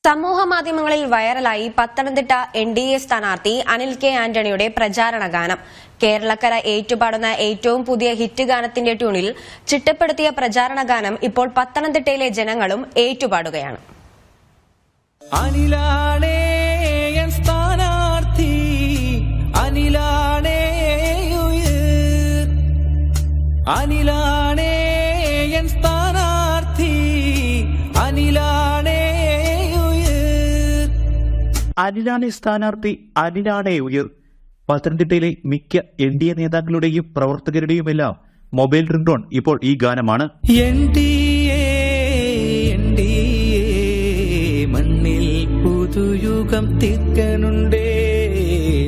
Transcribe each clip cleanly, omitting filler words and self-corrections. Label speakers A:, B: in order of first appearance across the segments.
A: സമൂഹ മാധ്യമങ്ങളിൽ വൈറലായി പത്തനംതിട്ട എൻഡിഎ സ്ഥാനാർത്ഥി അനിൽ കെ ആന്റണിയുടെ പ്രചാരണ ഗാനം. കേരളക്കര ഏറ്റുപാടുന്ന ഏറ്റവും പുതിയ ഹിറ്റ് ഗാനത്തിന്റെ ട്യൂണിൽ ചിട്ടപ്പെടുത്തിയ പ്രചാരണ ഗാനം ഇപ്പോൾ പത്തനംതിട്ടയിലെ ജനങ്ങളും ഏറ്റുപാടുകയാണ്.
B: അനിലാണ് സ്ഥാനാർത്ഥി, അനിലാണേ ഉയർ. പത്തനംതിട്ടയിലെ മിക്ക എൻഡിഎ നേതാക്കളുടെയും പ്രവർത്തകരുടെയുമെല്ലാം മൊബൈൽ റിംഗ്ടോൺ ഇപ്പോൾ ഈ ഗാനമാണ്.
C: മണ്ണിൽ പുതുയുഗം തീർക്കനുണ്ടേ,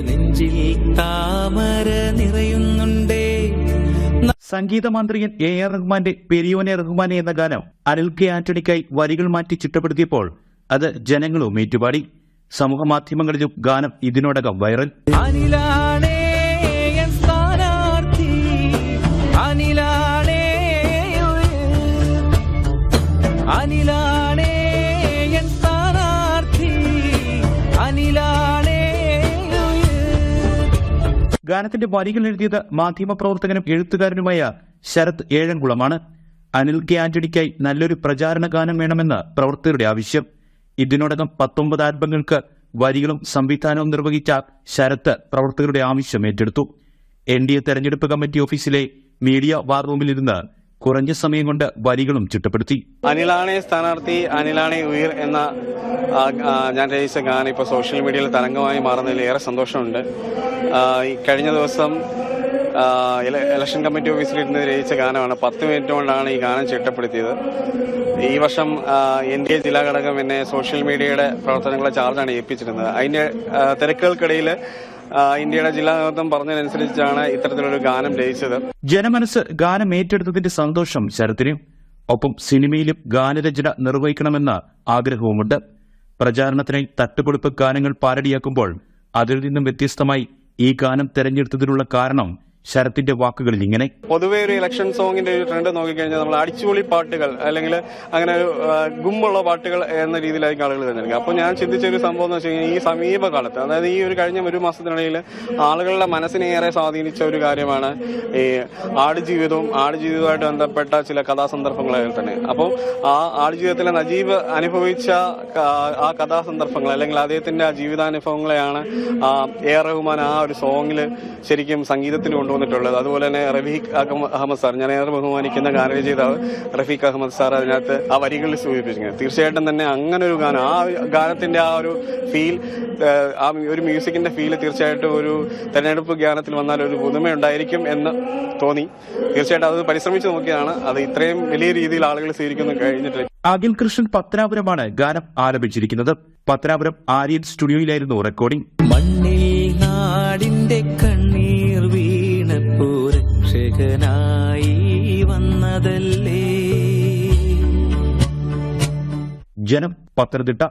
C: നെഞ്ചിൽ താമര നിറയുന്നുണ്ടേ.
B: സംഗീത മാന്ത്രികൻ AR റഹ്മാന്റെ പെരിയോനെ റഹ്മാനെ എന്ന ഗാനം അനിൽ കെ ആന്റണിക്കായി വരികൾ മാറ്റി ചിട്ടപ്പെടുത്തിയപ്പോൾ അത് ജനങ്ങളും ഏറ്റുപാടി. സമൂഹ മാധ്യമങ്ങളിലും ഗാനം ഇതിനോടകം വൈറൽ. ഗാനത്തിന്റെ വരികൾ എഴുതിയത് മാധ്യമപ്രവർത്തകനും എഴുത്തുകാരനുമായ ശരത് ഏഴംകുളമാണ്. അനിൽ കെ ആന്റണിക്കായി നല്ലൊരു പ്രചാരണ ഗാനം വേണമെന്ന് പ്രവർത്തകരുടെ ആവശ്യം. ഇതിനോടകം 19 ആൽബങ്ങൾക്ക് വരികളും സംവിധാനവും നിർവഹിച്ച ശരത്ത് പ്രവർത്തകരുടെ ആവശ്യം ഏറ്റെടുത്തു. എൻഡിഎ തെരഞ്ഞെടുപ്പ് കമ്മിറ്റി ഓഫീസിലെ മീഡിയ വാർ റൂമിലിരുന്ന് കുറഞ്ഞ സമയം കൊണ്ട് വരികളും ചിട്ടപ്പെടുത്തി.
D: അനിലാണെ സ്ഥാനാർത്ഥി, അനിലാണെ ഉയർ എന്ന ഞാൻ രചിച്ച ഗാനം ഇപ്പോൾ സോഷ്യൽ മീഡിയയിൽ തരംഗമായി മാറുന്നതിൽ ഏറെ സന്തോഷമുണ്ട്. കഴിഞ്ഞ ദിവസം ഇലക്ഷൻ കമ്മിറ്റി ഓഫീസിലിരുന്ന് രചിച്ച ഗാനമാണ്. 10 മിനിറ്റ് കൊണ്ടാണ് ഈ ഗാനം ചിട്ടപ്പെടുത്തിയത്. ഈ വർഷം എൻഡിഎ ജില്ലാ ഘടകം എന്നെ സോഷ്യൽ മീഡിയയുടെ പ്രവർത്തനങ്ങളെ ചാർജാണ് ഏൽപ്പിച്ചിരുന്നത്. അതിന്റെ തിരക്കുകൾക്കിടയിൽ ഇന്ത്യയുടെ ജില്ലാ നേതൃത്വം പറഞ്ഞതിനനുസരിച്ചാണ് ഇത്തരത്തിലൊരു ഗാനം രചിച്ചത്.
B: ജനമനസ് ഗാനം ഏറ്റെടുത്തതിന്റെ സന്തോഷം ശരത്തിന്. ഒപ്പം സിനിമയിലും ഗാനരചന നിർവഹിക്കണമെന്ന ആഗ്രഹവുമുണ്ട്. പ്രചാരണത്തിനായി തട്ടുപൊളിപ്പ് ഗാനങ്ങൾ പാരഡിയാക്കുമ്പോൾ അതിൽ നിന്നും വ്യത്യസ്തമായി ഈ ഗാനം തെരഞ്ഞെടുത്തതിനുള്ള കാരണം ശരത്തിന്റെ വാക്കുകളിൽ ഇങ്ങനെ:
D: പൊതുവെ ഒരു ഇലക്ഷൻ സോങ്ങിന്റെ ഒരു ട്രെൻഡ് നോക്കിക്കഴിഞ്ഞാൽ നമ്മൾ അടിച്ചുപൊളി പാട്ടുകൾ അല്ലെങ്കിൽ അങ്ങനെ ഒരു ഗുമ്പുള്ള പാട്ടുകൾ എന്ന രീതിയിലായിരിക്കും ആളുകൾ തിരഞ്ഞെടുക്കുക. അപ്പോൾ ഞാൻ ചിന്തിച്ചൊരു സംഭവം എന്ന് വെച്ച് കഴിഞ്ഞാൽ ഈ സമീപകാലത്ത്, അതായത് ഈ ഒരു കഴിഞ്ഞ ഒരു മാസത്തിനിടയിൽ ആളുകളുടെ മനസ്സിനെ ഏറെ സ്വാധീനിച്ച ഒരു കാര്യമാണ് ഈ ആടുജീവിതവുമായിട്ട് ബന്ധപ്പെട്ട ചില കഥാസന്ദർഭങ്ങളായി തന്നെ. അപ്പോൾ ആ ആടുജീവിതത്തിലെ നജീബ് അനുഭവിച്ച ആ കഥാസന്ദർഭങ്ങൾ അല്ലെങ്കിൽ അദ്ദേഹത്തിന്റെ ആ ജീവിതാനുഭവങ്ങളെയാണ് AR റഹ്മാൻ ആ ഒരു സോങ്ങിൽ ശരിക്കും സംഗീതത്തിൽ കൊണ്ടുവന്നിട്ടുള്ളത്. അതുപോലെ തന്നെ റഫീഖ് അഹമ്മദ് സാർ, ഞാൻ ഏറെ ബഹുമാനിക്കുന്ന ഗാനരചയിതാവ് റഫീഖ് അഹമ്മദ് സാർ അതിനകത്ത് ആ വരികളിൽ സൂചിപ്പിച്ചിരിക്കുന്നത്. തീർച്ചയായിട്ടും തന്നെ അങ്ങനെ ഒരു ഗാനം, ആ ഗാനത്തിന്റെ ആ ഒരു ഫീൽ, ആ ഒരു മ്യൂസിക്കിന്റെ ഫീല് തീർച്ചയായിട്ടും ഒരു തെരഞ്ഞെടുപ്പ് ഗാനത്തിൽ വന്നാൽ ഒരു പുതുമയുണ്ടായിരിക്കും എന്ന് തോന്നി. തീർച്ചയായിട്ടും അത് പരിശ്രമിച്ചു നോക്കിയതാണ്. അത് ഇത്രയും വലിയ രീതിയിൽ ആളുകൾ സ്വീകരിക്കുന്നു കഴിഞ്ഞിട്ട്.
B: അഖിൽ കൃഷ്ണൻ പത്തനാപുരമാണ് ഗാനം ആലപിച്ചിരിക്കുന്നത്. പത്തനാപുരം ആര്യൻ സ്റ്റുഡിയോയിലായിരുന്നു റെക്കോർഡിംഗ്.
C: നാടിന്റെ കണ്ണീർ വീണപ്പോ രക്ഷകനായി വന്നതല്ലേ.
B: ജനം, പത്തനംതിട്ട.